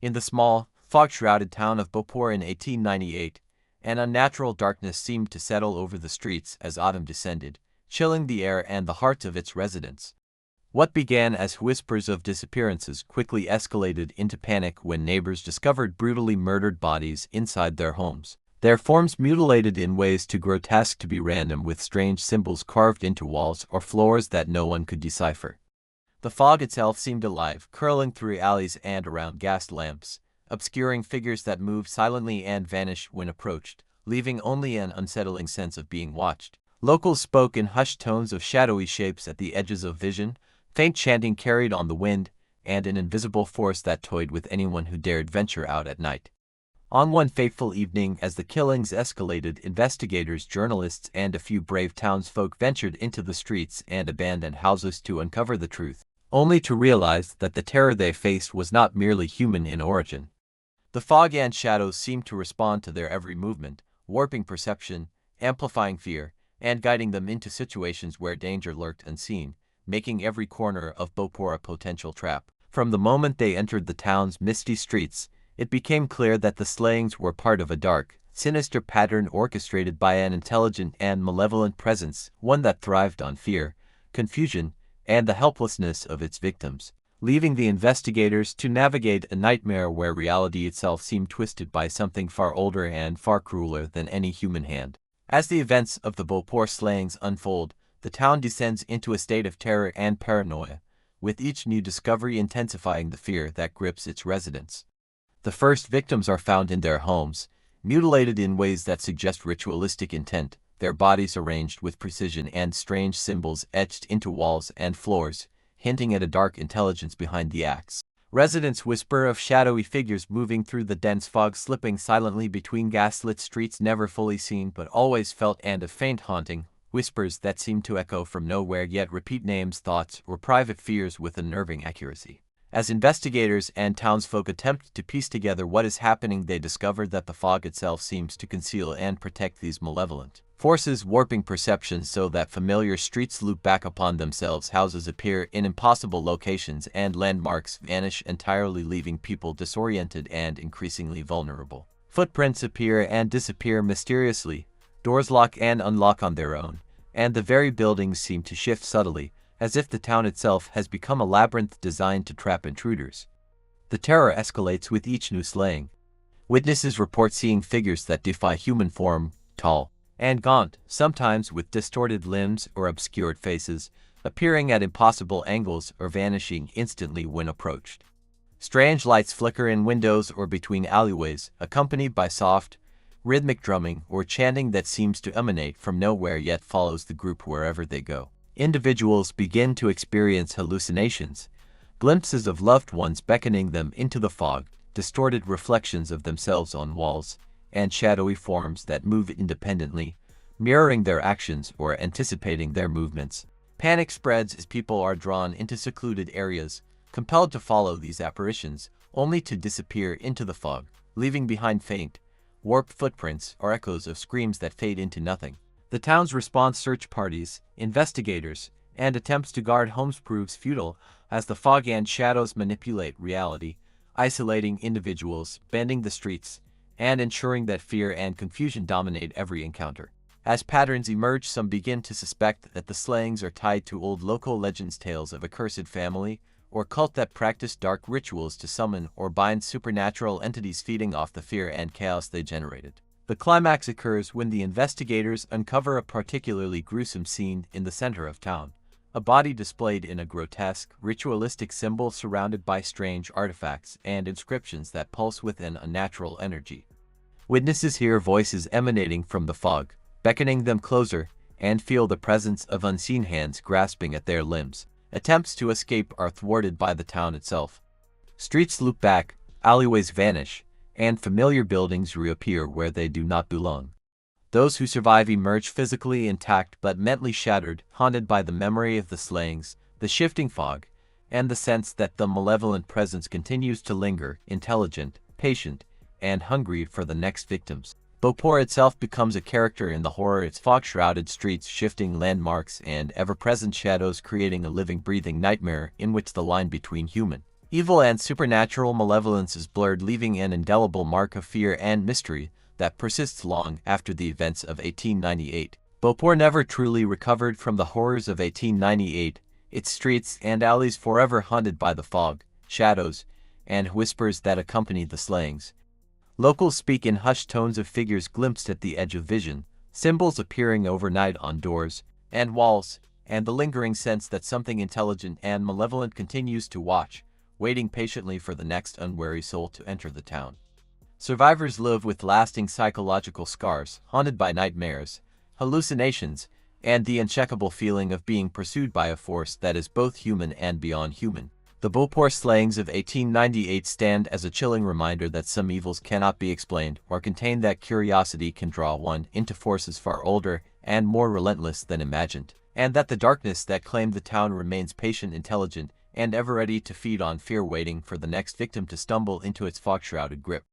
In the small, fog-shrouded town of Beauport in 1898, an unnatural darkness seemed to settle over the streets as autumn descended, chilling the air and the hearts of its residents. What began as whispers of disappearances quickly escalated into panic when neighbors discovered brutally murdered bodies inside their homes, their forms mutilated in ways too grotesque to be random, with strange symbols carved into walls or floors that no one could decipher. The fog itself seemed alive, curling through alleys and around gas lamps, obscuring figures that moved silently and vanished when approached, leaving only an unsettling sense of being watched. Locals spoke in hushed tones of shadowy shapes at the edges of vision, faint chanting carried on the wind, and an invisible force that toyed with anyone who dared venture out at night. On one fateful evening, as the killings escalated, investigators, journalists, and a few brave townsfolk ventured into the streets and abandoned houses to uncover the truth, only to realize that the terror they faced was not merely human in origin. The fog and shadows seemed to respond to their every movement, warping perception, amplifying fear, and guiding them into situations where danger lurked unseen, making every corner of Beauport a potential trap. From the moment they entered the town's misty streets, it became clear that the Slayings were part of a dark, sinister pattern orchestrated by an intelligent and malevolent presence, one that thrived on fear, confusion, and the helplessness of its victims, leaving the investigators to navigate a nightmare where reality itself seemed twisted by something far older and far crueler than any human hand. As the events of the Beauport Slayings unfold, the town descends into a state of terror and paranoia, with each new discovery intensifying the fear that grips its residents. The first victims are found in their homes, mutilated in ways that suggest ritualistic intent, their bodies arranged with precision and strange symbols etched into walls and floors, hinting at a dark intelligence behind the acts. Residents whisper of shadowy figures moving through the dense fog, slipping silently between gaslit streets, never fully seen but always felt, and of faint haunting, whispers that seem to echo from nowhere yet repeat names, thoughts, or private fears with unnerving accuracy. As investigators and townsfolk attempt to piece together what is happening, they discover that the fog itself seems to conceal and protect these malevolent forces, warping perception so that familiar streets loop back upon themselves, houses appear in impossible locations, and landmarks vanish entirely, leaving people disoriented and increasingly vulnerable. Footprints appear and disappear mysteriously, doors lock and unlock on their own, and the very buildings seem to shift subtly, as if the town itself has become a labyrinth designed to trap intruders. The terror escalates with each new slaying. Witnesses report seeing figures that defy human form, tall and gaunt, sometimes with distorted limbs or obscured faces, appearing at impossible angles or vanishing instantly when approached. Strange lights flicker in windows or between alleyways, accompanied by soft, rhythmic drumming or chanting that seems to emanate from nowhere yet follows the group wherever they go. Individuals begin to experience hallucinations, glimpses of loved ones beckoning them into the fog, distorted reflections of themselves on walls, and shadowy forms that move independently, mirroring their actions or anticipating their movements. Panic spreads as people are drawn into secluded areas, compelled to follow these apparitions, only to disappear into the fog, leaving behind faint, warped footprints or echoes of screams that fade into nothing. The town's response, search parties, investigators, and attempts to guard homes proves futile as the fog and shadows manipulate reality, isolating individuals, bending the streets, and ensuring that fear and confusion dominate every encounter. As patterns emerge, some begin to suspect that the slayings are tied to old local legends, tales of a cursed family, or cult that practice dark rituals to summon or bind supernatural entities, feeding off the fear and chaos they generated. The climax occurs when the investigators uncover a particularly gruesome scene in the center of town. A body displayed in a grotesque, ritualistic symbol surrounded by strange artifacts and inscriptions that pulse with an unnatural energy. Witnesses hear voices emanating from the fog, beckoning them closer, and feel the presence of unseen hands grasping at their limbs. Attempts to escape are thwarted by the town itself. Streets loop back, alleyways vanish, and familiar buildings reappear where they do not belong. Those who survive emerge physically intact but mentally shattered, haunted by the memory of the slayings, the shifting fog, and the sense that the malevolent presence continues to linger, intelligent, patient, and hungry for the next victims. Beauport itself becomes a character in the horror, its fog-shrouded streets, shifting landmarks, and ever-present shadows creating a living, breathing nightmare in which the line between human Evil and supernatural malevolence is blurred, leaving an indelible mark of fear and mystery that persists long after the events of 1898. Beauport never truly recovered from the horrors of 1898, its streets and alleys forever haunted by the fog, shadows, and whispers that accompanied the slayings. Locals speak in hushed tones of figures glimpsed at the edge of vision, symbols appearing overnight on doors and walls, and the lingering sense that something intelligent and malevolent continues to watch, waiting patiently for the next unwary soul to enter the town. Survivors live with lasting psychological scars, haunted by nightmares, hallucinations, and the uncheckable feeling of being pursued by a force that is both human and beyond human. The Beauport Slayings of 1898 stand as a chilling reminder that some evils cannot be explained or contained, that curiosity can draw one into forces far older and more relentless than imagined, and that the darkness that claimed the town remains patient, intelligent, and ever ready to feed on fear, waiting for the next victim to stumble into its fog-shrouded grip.